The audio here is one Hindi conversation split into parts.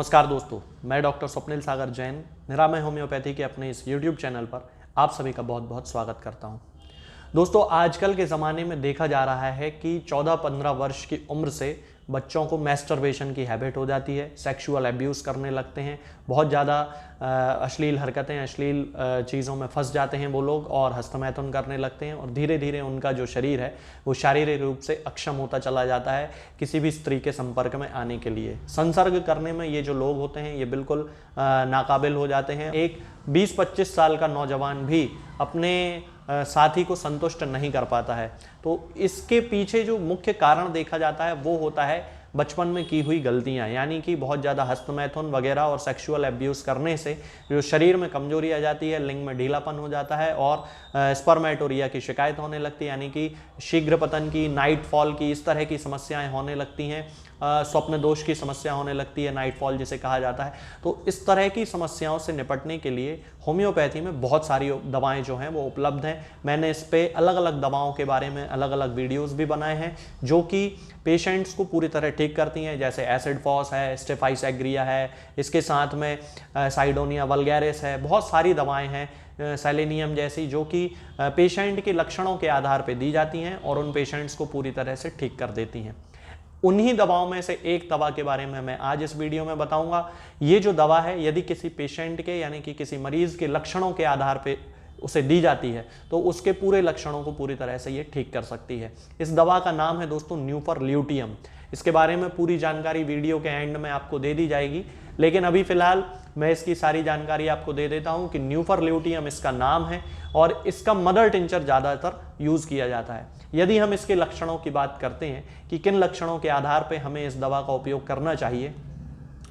नमस्कार दोस्तों, मैं डॉक्टर स्वप्निल सागर जैन निरामय होम्योपैथी के अपने इस YouTube चैनल पर आप सभी का बहुत बहुत स्वागत करता हूं। दोस्तों, आजकल के ज़माने में देखा जा रहा है कि 14-15 वर्ष की उम्र से बच्चों को मैस्टरबेशन की हैबिट हो जाती है, सेक्सुअल अब्यूज़ करने लगते हैं, बहुत ज़्यादा अश्लील हरकतें, अश्लील चीज़ों में फंस जाते हैं वो लोग और हस्तमैथुन करने लगते हैं और धीरे धीरे उनका जो शरीर है वो शारीरिक रूप से अक्षम होता चला जाता है किसी भी स्त्री के संपर्क में आने के लिए। संसर्ग करने में ये जो लोग होते हैं ये बिल्कुल नाकाबिल हो जाते हैं। एक 20-25 साल का नौजवान भी अपने साथी को संतुष्ट नहीं कर पाता है। तो इसके पीछे जो मुख्य कारण देखा जाता है वो होता है बचपन में की हुई गलतियां, यानी कि बहुत ज़्यादा हस्तमैथुन वगैरह और सेक्सुअल अब्यूज़ करने से जो शरीर में कमजोरी आ जाती है, लिंग में ढीलापन हो जाता है और स्पर्मेटोरिया की शिकायत होने लगती है, यानी कि शीघ्र पतन की, नाइट फॉल की, इस तरह की समस्याएं होने लगती हैं। स्वप्न दोष की समस्या होने लगती है, नाइट फॉल जिसे कहा जाता है। तो इस तरह की समस्याओं से निपटने के लिए होम्योपैथी में बहुत सारी दवाएं जो हैं वो उपलब्ध हैं। मैंने इस पे अलग अलग दवाओं के बारे में अलग अलग वीडियोस भी बनाए हैं जो कि पेशेंट्स को पूरी तरह ठीक करती हैं, जैसे एसिड फॉस है, स्टेफाइस एग्रिया है, इसके साथ में साइडोनिया वल्गैरिस है, बहुत सारी दवाएं हैं, सेलेनियम जैसी, जो कि पेशेंट के लक्षणों के आधार पर दी जाती हैं और उन पेशेंट्स को पूरी तरह से ठीक कर देती हैं। उन्हीं दवाओं में से एक दवा के बारे में मैं आज इस वीडियो में बताऊंगा। ये जो दवा है यदि किसी पेशेंट के यानी कि किसी मरीज के लक्षणों के आधार पे उसे दी जाती है तो उसके पूरे लक्षणों को पूरी तरह से ये ठीक कर सकती है। इस दवा का नाम है दोस्तों न्यूफरल्यूटियम। इसके बारे में पूरी जानकारी वीडियो के एंड में आपको दे दी जाएगी, लेकिन अभी फिलहाल मैं इसकी सारी जानकारी आपको दे देता हूं कि न्यूफरल्यूटियम इसका नाम है और इसका मदर टिंचर ज़्यादातर यूज़ किया जाता है। यदि हम इसके लक्षणों की बात करते हैं कि किन लक्षणों के आधार पर हमें इस दवा का उपयोग करना चाहिए,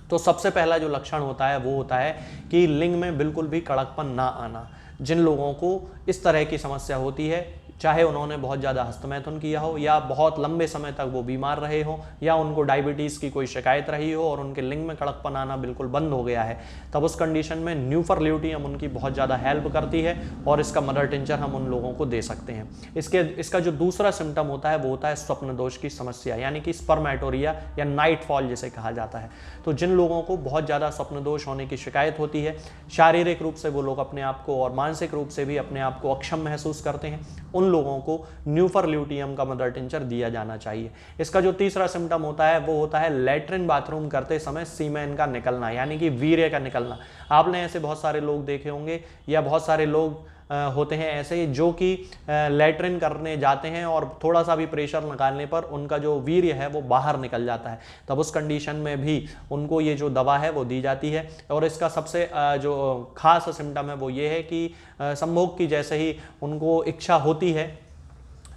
तो सबसे पहला जो लक्षण होता है वो होता है कि लिंग में बिल्कुल भी कड़कपन ना आना। जिन लोगों को इस तरह की समस्या होती है, चाहे उन्होंने बहुत ज़्यादा हस्तमैथुन किया हो या बहुत लंबे समय तक वो बीमार रहे हो या उनको डायबिटीज़ की कोई शिकायत रही हो और उनके लिंग में कड़कपन आना बिल्कुल बंद हो गया है, तब उस कंडीशन में न्यूफरल्यूटियम उनकी बहुत ज़्यादा हेल्प करती है और इसका मदर टिंचर हम उन लोगों को दे सकते हैं। इसका जो दूसरा सिम्टम होता है वो होता है स्वप्न दोष की समस्या, यानी कि स्पर्मेटोरिया या नाइट फॉल जिसे कहा जाता है। तो जिन लोगों को बहुत ज़्यादा स्वप्न दोष होने की शिकायत होती है, शारीरिक रूप से वो लोग अपने आप को और मानसिक रूप से भी अपने आप को अक्षम महसूस करते हैं, उन लोगों को न्यूफरल्यूटियम का मदर टिंचर दिया जाना चाहिए। इसका जो तीसरा सिम्टम होता है वो होता है लैट्रिन बाथरूम करते समय सीमेन का निकलना, यानी कि वीर्य का निकलना। आपने ऐसे बहुत सारे लोग देखे होंगे या बहुत सारे लोग होते हैं ऐसे जो कि लैट्रिन करने जाते हैं और थोड़ा सा भी प्रेशर निकालने पर उनका जो वीर्य है वो बाहर निकल जाता है। तब उस कंडीशन में भी उनको ये जो दवा है वो दी जाती है और इसका सबसे जो खास सिम्टम है वो ये है कि संभोग की जैसे ही उनको इच्छा होती है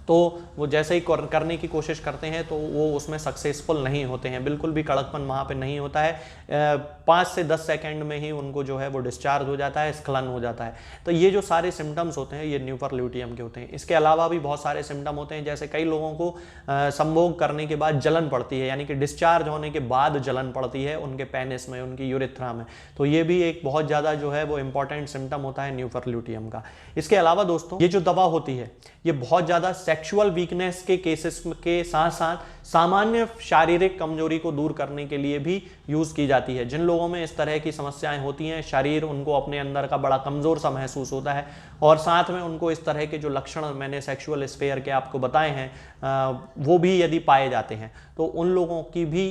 तो वो जैसे ही करने की कोशिश करते हैं तो वो उसमें सक्सेसफुल नहीं होते हैं, बिल्कुल भी कड़कपन वहाँ पे नहीं होता है। 5 से 10 सेकंड में ही उनको जो है वो डिस्चार्ज हो जाता है, स्खलन हो जाता है। तो ये जो सारे सिम्टम्स होते हैं ये न्यूफरल्यूटियम के होते हैं। इसके अलावा भी बहुत सारे सिम्टम होते हैं, जैसे कई लोगों को संभोग करने के बाद जलन पड़ती है, यानी कि डिस्चार्ज होने के बाद जलन पड़ती है उनके पेनिस में, उनकी यूरेथ्रा में। तो ये भी एक बहुत ज़्यादा जो है वो इंपॉर्टेंट सिम्टम होता है न्यूफरल्यूटियम का। इसके अलावा दोस्तों ये जो दवा होती है ये बहुत ज़्यादा सेक्सुअल वीकनेस के केसेस के साथ साथ सामान्य शारीरिक कमजोरी को दूर करने के लिए भी यूज की जाती है। जिन लोगों में इस तरह की समस्याएं होती हैं, शरीर उनको अपने अंदर का बड़ा कमजोर सा महसूस होता है और साथ में उनको इस तरह के जो लक्षण मैंने सेक्सुअल स्फेयर के आपको बताए हैं वो भी यदि पाए जाते हैं तो उन लोगों की भी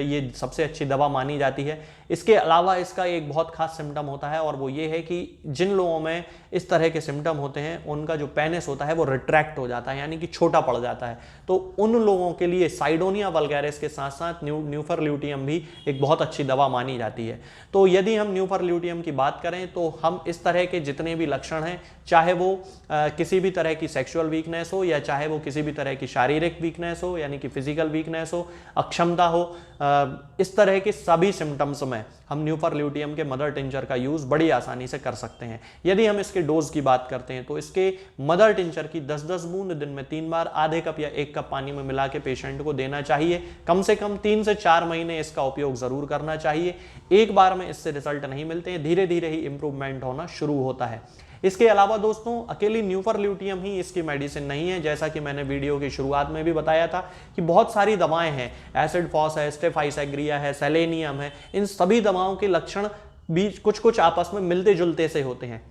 ये सबसे अच्छी दवा मानी जाती है। इसके अलावा इसका एक बहुत खास सिम्टम होता है और वो ये है कि जिन लोगों में इस तरह के सिम्टम होते हैं उनका जो पेनिस होता है वो रिट्रैक्ट हो जाता है, यानी कि छोटा पड़ जाता है। तो उन लोगों के लिए साइडोनिया वल्गैरिस के साथ साथ न्यूफरल्यूटियम भी एक बहुत अच्छी दवा मानी जाती है। तो यदि हम न्यूफरल्यूटियम की बात करें तो हम इस तरह के जितने भी लक्षण हैं, चाहे वो किसी भी तरह की सेक्सुअल वीकनेस हो या चाहे वो किसी भी तरह की शारीरिक वीकनेस हो, यानी कि फिजिकल वीकनेस हो, अक्षमता हो, इस तरह के सभी सिम्टम्स में हम न्यूफरल्यूटियम के मदर टिंचर का यूज बड़ी आसानी से कर सकते हैं। यदि हम इसके डोज की बात करते हैं तो इसके मदर टिंचर की 10-10 बूंद दिन में 3 बार आधे कप या 1 कप पानी में मिला के पेशेंट को देना चाहिए। कम से कम 3 से 4 महीने इसका उपयोग जरूर करना चाहिए। एक बार में इससे रिजल्ट नहीं मिलते हैं, धीरे धीरे ही इंप्रूवमेंट होना शुरू होता है। इसके अलावा दोस्तों अकेली न्यूफरल्यूटियम ही इसकी मेडिसिन नहीं है, जैसा कि मैंने वीडियो की शुरुआत में भी बताया था कि बहुत सारी दवाएं हैं, एसिड फॉस है, स्टेफाइसैग्रिया है, सेलेनियम है, इन सभी दवाओं के लक्षण भी कुछ कुछ आपस में मिलते जुलते से होते हैं।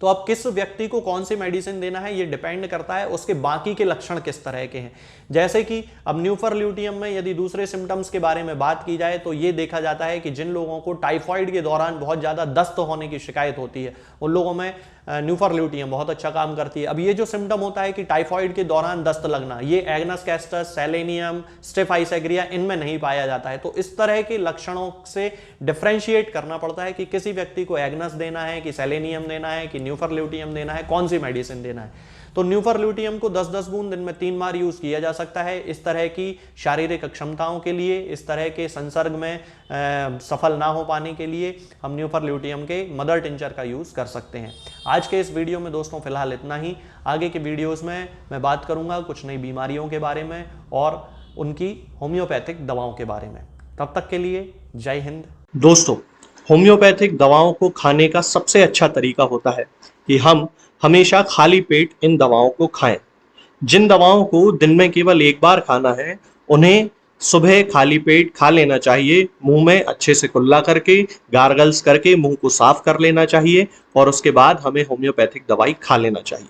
तो अब किस व्यक्ति को कौन सी मेडिसिन देना है ये डिपेंड करता है उसके बाकी के लक्षण किस तरह के हैं। जैसे कि अब न्यूफरल्यूटियम में यदि दूसरे सिम्टम्स के बारे में बात की जाए तो ये देखा जाता है कि जिन लोगों को टाइफाइड के दौरान बहुत ज़्यादा दस्त होने की शिकायत होती है उन लोगों में न्यूफरल्यूटियम बहुत अच्छा काम करती है। अब ये जो सिम्टम होता है कि टाइफाइड के दौरान दस्त लगना, ये एग्नस कैस्टस, सेलेनियम, स्टेफाइसैग्रिया इनमें नहीं पाया जाता है। तो इस तरह के लक्षणों से डिफरेंशिएट करना पड़ता है कि किसी व्यक्ति को एग्नस देना है, कि सेलेनियम देना है, कि न्यूफरल्यूटियम देना है, कौन सी मेडिसिन देना है। तो न्यूफरल्यूटियम को 10-10 बूंद दिन में 3 बार यूज किया जा सकता है। इस तरह की शारीरिक क्षमताओं के लिए, इस तरह के संसर्ग में सफल ना हो पाने के लिए हम न्यूफरल्यूटियम के मदर टिंचर का यूज कर सकते हैं। आज के इस वीडियो में दोस्तों फिलहाल इतना ही। आगे के वीडियोस में मैं बात करूंगा कुछ नई बीमारियों के बारे में और उनकी होम्योपैथिक दवाओं के बारे में। तब तक के लिए जय हिंद। दोस्तों, होम्योपैथिक दवाओं को खाने का सबसे अच्छा तरीका होता है कि हम हमेशा खाली पेट इन दवाओं को खाएं। जिन दवाओं को दिन में केवल एक बार खाना है उन्हें सुबह खाली पेट खा लेना चाहिए, मुंह में अच्छे से कुल्ला करके, गार्गल्स करके मुंह को साफ कर लेना चाहिए और उसके बाद हमें होम्योपैथिक दवाई खा लेना चाहिए।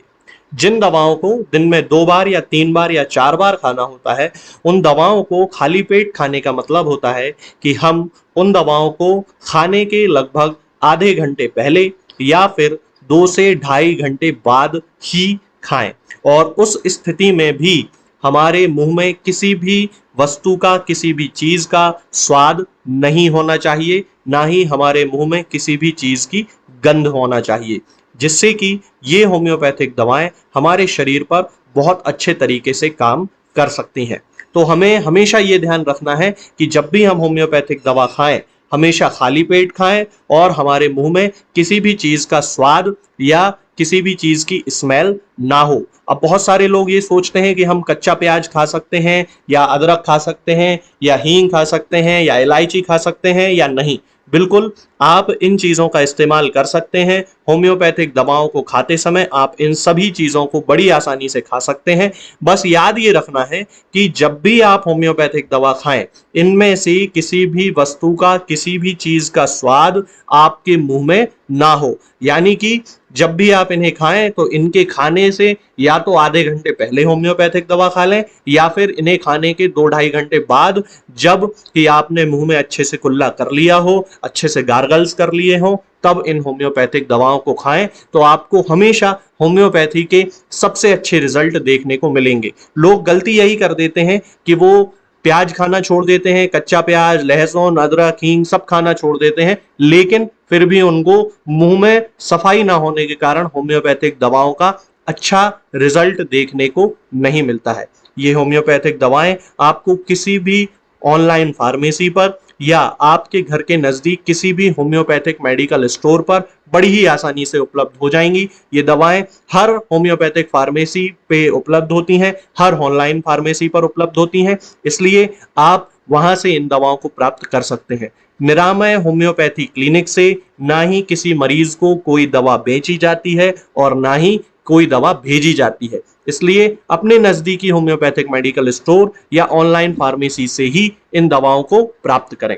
जिन दवाओं को दिन में 2 बार या 3 बार या 4 बार खाना होता है उन दवाओं को खाली पेट खाने का मतलब होता है कि हम उन दवाओं को खाने के लगभग आधे घंटे पहले या फिर 2 से ढाई घंटे बाद ही खाएं। और उस स्थिति में भी हमारे मुंह में किसी भी वस्तु का, किसी भी चीज का स्वाद नहीं होना चाहिए, ना ही हमारे मुंह में किसी भी चीज की गंध होना चाहिए, जिससे कि ये होम्योपैथिक दवाएं हमारे शरीर पर बहुत अच्छे तरीके से काम कर सकती हैं। तो हमें हमेशा ये ध्यान रखना है कि जब भी हम होम्योपैथिक दवा खाएं हमेशा खाली पेट खाएं और हमारे मुंह में किसी भी चीज का स्वाद या किसी भी चीज की स्मेल ना हो। अब बहुत सारे लोग ये सोचते हैं कि हम कच्चा प्याज खा सकते हैं या अदरक खा सकते हैं या हींग खा सकते हैं या इलायची खा सकते हैं या नहीं। बिल्कुल, आप इन चीज़ों का इस्तेमाल कर सकते हैं। होम्योपैथिक दवाओं को खाते समय आप इन सभी चीज़ों को बड़ी आसानी से खा सकते हैं। बस याद ये रखना है कि जब भी आप होम्योपैथिक दवा खाएं इनमें से किसी भी वस्तु का, किसी भी चीज़ का स्वाद आपके मुंह में ना हो। यानी कि जब भी आप इन्हें खाएं तो इनके खाने से या तो आधे घंटे पहले होम्योपैथिक दवा खा लें या फिर इन्हें खाने के 2-2.5 घंटे बाद, जब कि आपने मुंह में अच्छे से कुल्ला कर लिया हो, अच्छे से गार्गल्स कर लिए हो, तब इन होम्योपैथिक दवाओं को खाएं। तो आपको हमेशा होम्योपैथी के सबसे अच्छे रिजल्ट देखने को मिलेंगे। लोग गलती यही कर देते हैं कि वो प्याज खाना छोड़ देते हैं, कच्चा प्याज, लहसुन, अदरक, हींग सब खाना छोड़ देते हैं, लेकिन फिर भी उनको मुंह में सफाई ना होने के कारण होम्योपैथिक दवाओं का अच्छा रिजल्ट देखने को नहीं मिलता है। ये होम्योपैथिक दवाएं आपको किसी भी ऑनलाइन फार्मेसी पर या आपके घर के नजदीक किसी भी होम्योपैथिक मेडिकल स्टोर पर बड़ी ही आसानी से उपलब्ध हो जाएंगी। ये दवाएं हर होम्योपैथिक फार्मेसी पे उपलब्ध होती हैं, हर ऑनलाइन फार्मेसी पर उपलब्ध होती हैं, इसलिए आप वहां से इन दवाओं को प्राप्त कर सकते हैं। निरामय होम्योपैथी क्लिनिक से ना ही किसी मरीज को कोई दवा बेची जाती है और ना ही कोई दवा भेजी जाती है, इसलिए अपने नजदीकी होम्योपैथिक मेडिकल स्टोर या ऑनलाइन फार्मेसी से ही इन दवाओं को प्राप्त करें।